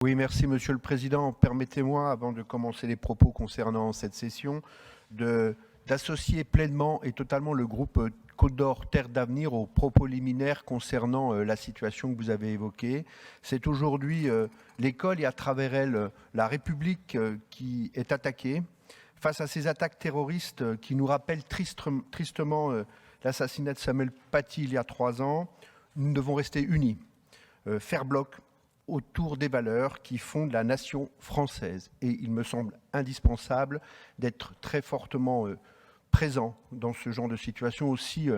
Oui, merci Monsieur le Président. Permettez-moi, avant de commencer les propos concernant cette session, d'associer pleinement et totalement le groupe Côte d'Or Terre d'Avenir aux propos liminaires concernant la situation que vous avez évoquée. C'est aujourd'hui l'école et à travers elle la République qui est attaquée. Face à ces attaques terroristes qui nous rappellent tristement l'assassinat de Samuel Paty il y a 3 ans, nous devons rester unis, faire bloc autour des valeurs qui fondent la nation française. Et il me semble indispensable d'être très fortement présent dans ce genre de situation. Aussi,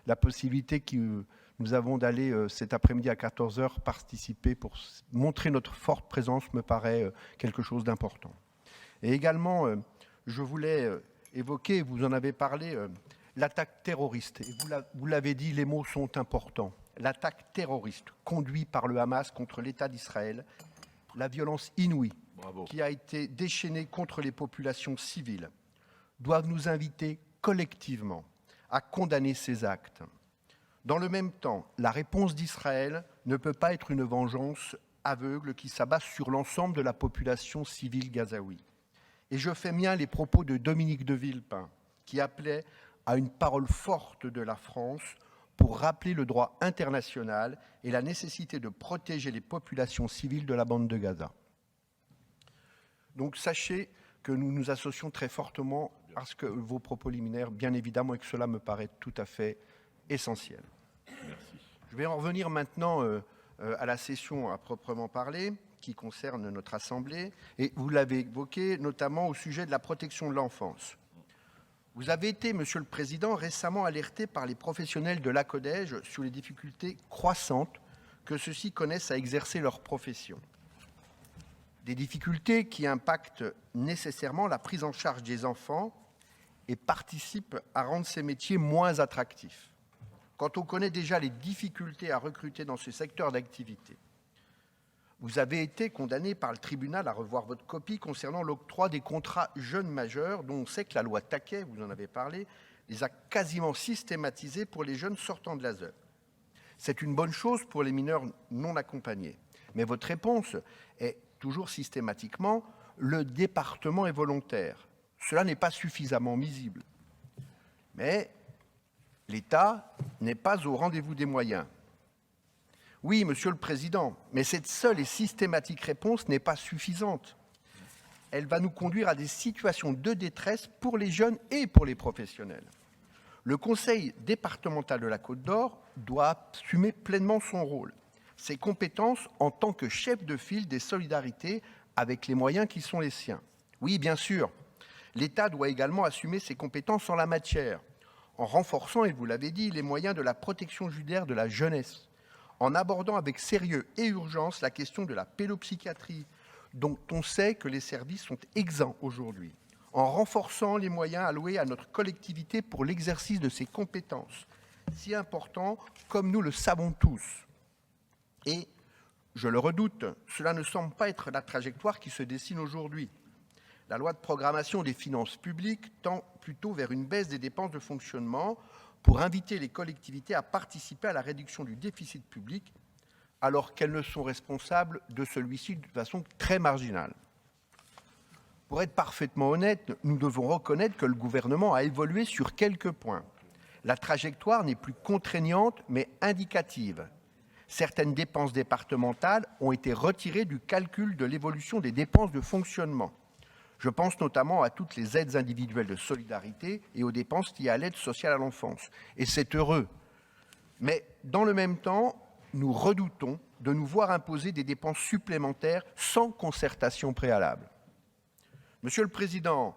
la possibilité que nous avons d'aller cet après-midi à 14h participer pour montrer notre forte présence me paraît quelque chose d'important. Et également, je voulais évoquer, vous en avez parlé, l'attaque terroriste. Et vous l'avez dit, les mots sont importants. L'attaque terroriste conduite par le Hamas contre l'État d'Israël, la violence inouïe qui a été déchaînée contre les populations civiles, doivent nous inviter collectivement à condamner ces actes. Dans le même temps, la réponse d'Israël ne peut pas être une vengeance aveugle qui s'abat sur l'ensemble de la population civile gazaoui. Et je fais mien les propos de Dominique de Villepin, qui appelait à une parole forte de la France pour rappeler le droit international et la nécessité de protéger les populations civiles de la bande de Gaza. Donc sachez que nous nous associons très fortement à ce que vos propos liminaires, bien évidemment, et que cela me paraît tout à fait essentiel. Merci. Je vais en revenir maintenant à la session à proprement parler, qui concerne notre Assemblée, et vous l'avez évoqué, notamment au sujet de la protection de l'enfance. Vous avez été, Monsieur le Président, récemment alerté par les professionnels de l'ACODEJ sur les difficultés croissantes que ceux-ci connaissent à exercer leur profession. Des difficultés qui impactent nécessairement la prise en charge des enfants et participent à rendre ces métiers moins attractifs. Quand on connaît déjà les difficultés à recruter dans ce secteur d'activité, vous avez été condamné par le tribunal à revoir votre copie concernant l'octroi des contrats jeunes majeurs, dont on sait que la loi Taquet, vous en avez parlé, les a quasiment systématisés pour les jeunes sortant de l'ASE. C'est une bonne chose pour les mineurs non accompagnés. Mais votre réponse est toujours systématiquement « le département est volontaire ». Cela n'est pas suffisamment visible. Mais l'État n'est pas au rendez-vous des moyens. Oui, Monsieur le Président, mais cette seule et systématique réponse n'est pas suffisante. Elle va nous conduire à des situations de détresse pour les jeunes et pour les professionnels. Le Conseil départemental de la Côte d'Or doit assumer pleinement son rôle, ses compétences en tant que chef de file des solidarités avec les moyens qui sont les siens. Oui, bien sûr, l'État doit également assumer ses compétences en la matière, en renforçant, et vous l'avez dit, les moyens de la protection judiciaire de la jeunesse, en abordant avec sérieux et urgence la question de la pédopsychiatrie, dont on sait que les services sont exempts aujourd'hui, en renforçant les moyens alloués à notre collectivité pour l'exercice de ses compétences, si important comme nous le savons tous. Et, je le redoute, cela ne semble pas être la trajectoire qui se dessine aujourd'hui. La loi de programmation des finances publiques tend plutôt vers une baisse des dépenses de fonctionnement pour inviter les collectivités à participer à la réduction du déficit public, alors qu'elles ne sont responsables de celui-ci de façon très marginale. Pour être parfaitement honnête, nous devons reconnaître que le gouvernement a évolué sur quelques points. La trajectoire n'est plus contraignante, mais indicative. Certaines dépenses départementales ont été retirées du calcul de l'évolution des dépenses de fonctionnement. Je pense notamment à toutes les aides individuelles de solidarité et aux dépenses liées à l'aide sociale à l'enfance. Et c'est heureux. Mais dans le même temps, nous redoutons de nous voir imposer des dépenses supplémentaires sans concertation préalable. Monsieur le Président,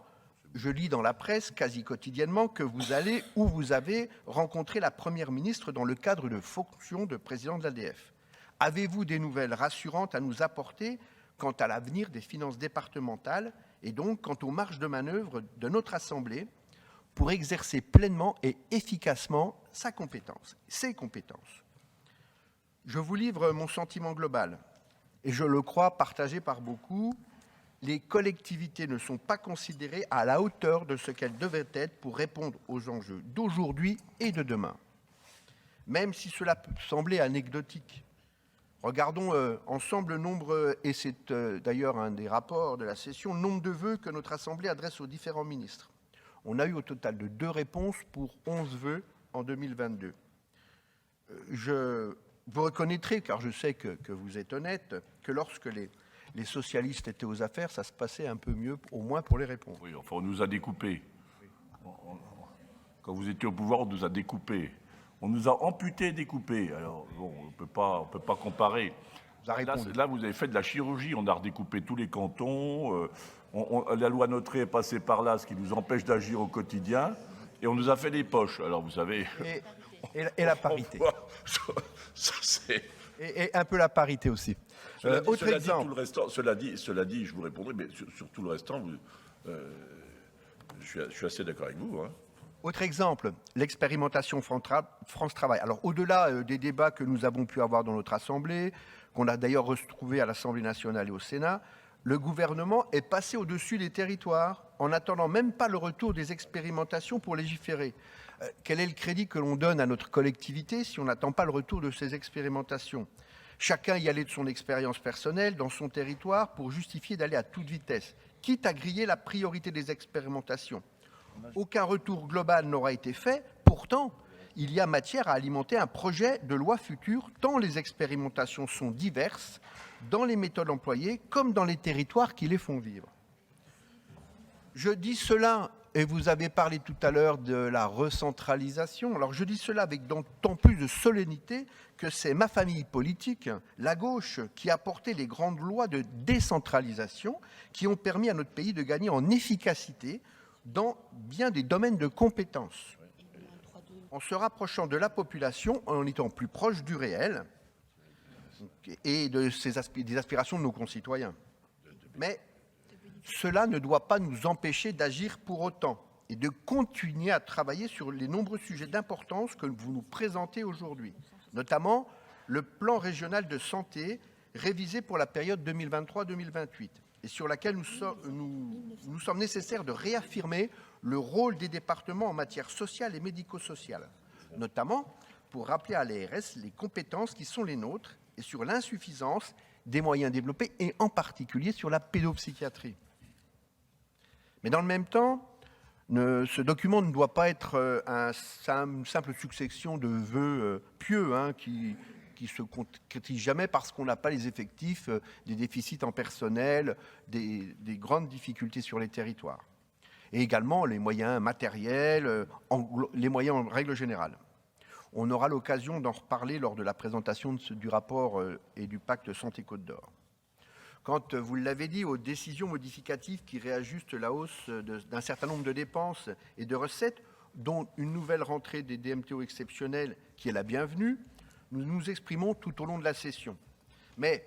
je lis dans la presse quasi quotidiennement que vous allez ou vous avez rencontré la Première ministre dans le cadre de fonctions de président de l'ADF. Avez-vous des nouvelles rassurantes à nous apporter quant à l'avenir des finances départementales et donc quant aux marges de manœuvre de notre Assemblée pour exercer pleinement et efficacement ses compétences. Je vous livre mon sentiment global, et je le crois partagé par beaucoup. Les collectivités ne sont pas considérées à la hauteur de ce qu'elles devraient être pour répondre aux enjeux d'aujourd'hui et de demain. Même si cela peut sembler anecdotique, Regardons ensemble le nombre, et c'est d'ailleurs un des rapports de la session, le nombre de vœux que notre Assemblée adresse aux différents ministres. On a eu au total de 2 réponses pour 11 vœux en 2022. Vous reconnaîtrez, car je sais que vous êtes honnête, que lorsque les socialistes étaient aux affaires, ça se passait un peu mieux, au moins pour les réponses. Oui, enfin, on nous a découpés. Quand vous étiez au pouvoir, on nous a découpés. On nous a amputés et découpés. Alors, bon, on peut pas comparer. Là, vous avez fait de la chirurgie. On a redécoupé tous les cantons. La loi Notré est passée par là, ce qui nous empêche d'agir au quotidien. Et on nous a fait des poches. Alors, vous savez... Et la parité. Ça, c'est... Et un peu la parité aussi. Autre exemple. Cela dit, je vous répondrai, mais sur tout le restant, je suis assez d'accord avec vous. Hein. Autre exemple, l'expérimentation France Travail. Alors, au-delà des débats que nous avons pu avoir dans notre Assemblée, qu'on a d'ailleurs retrouvés à l'Assemblée nationale et au Sénat, le gouvernement est passé au-dessus des territoires en n'attendant même pas le retour des expérimentations pour légiférer. Quel est le crédit que l'on donne à notre collectivité si on n'attend pas le retour de ces expérimentations ? Chacun y allait de son expérience personnelle dans son territoire pour justifier d'aller à toute vitesse, quitte à griller la priorité des expérimentations. Aucun retour global n'aura été fait, pourtant, il y a matière à alimenter un projet de loi future tant les expérimentations sont diverses dans les méthodes employées comme dans les territoires qui les font vivre. Je dis cela, et vous avez parlé tout à l'heure de la recentralisation, alors je dis cela avec d'autant plus de solennité que c'est ma famille politique, la gauche, qui a porté les grandes lois de décentralisation qui ont permis à notre pays de gagner en efficacité dans bien des domaines de compétences, en se rapprochant de la population, en étant plus proche du réel et des aspirations de nos concitoyens. Mais cela ne doit pas nous empêcher d'agir pour autant et de continuer à travailler sur les nombreux sujets d'importance que vous nous présentez aujourd'hui, notamment le plan régional de santé révisé pour la période 2023-2028 et sur laquelle nous sommes nécessaires de réaffirmer le rôle des départements en matière sociale et médico-sociale, notamment pour rappeler à l'ARS les compétences qui sont les nôtres et sur l'insuffisance des moyens développés et en particulier sur la pédopsychiatrie. Mais dans le même temps, ce document ne doit pas être une simple succession de vœux pieux qui se concrétisent jamais parce qu'on n'a pas les effectifs, des déficits en personnel, des grandes difficultés sur les territoires. Et également les moyens matériels, les moyens en règle générale. On aura l'occasion d'en reparler lors de la présentation du rapport et du pacte Santé Côte d'Or. Quant, vous l'avez dit, aux décisions modificatives qui réajustent la hausse d'un certain nombre de dépenses et de recettes, dont une nouvelle rentrée des DMTO exceptionnels qui est la bienvenue, nous nous exprimons tout au long de la session. Mais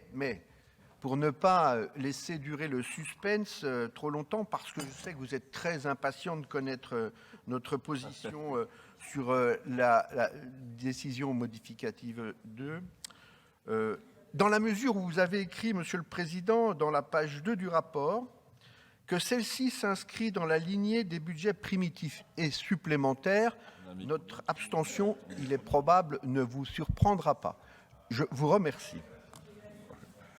pour ne pas laisser durer le suspense trop longtemps, parce que je sais que vous êtes très impatient de connaître notre position sur la décision modificative 2, dans la mesure où vous avez écrit, Monsieur le Président, dans la page 2 du rapport, que celle-ci s'inscrit dans la lignée des budgets primitifs et supplémentaires, notre abstention, il est probable, ne vous surprendra pas. Je vous remercie.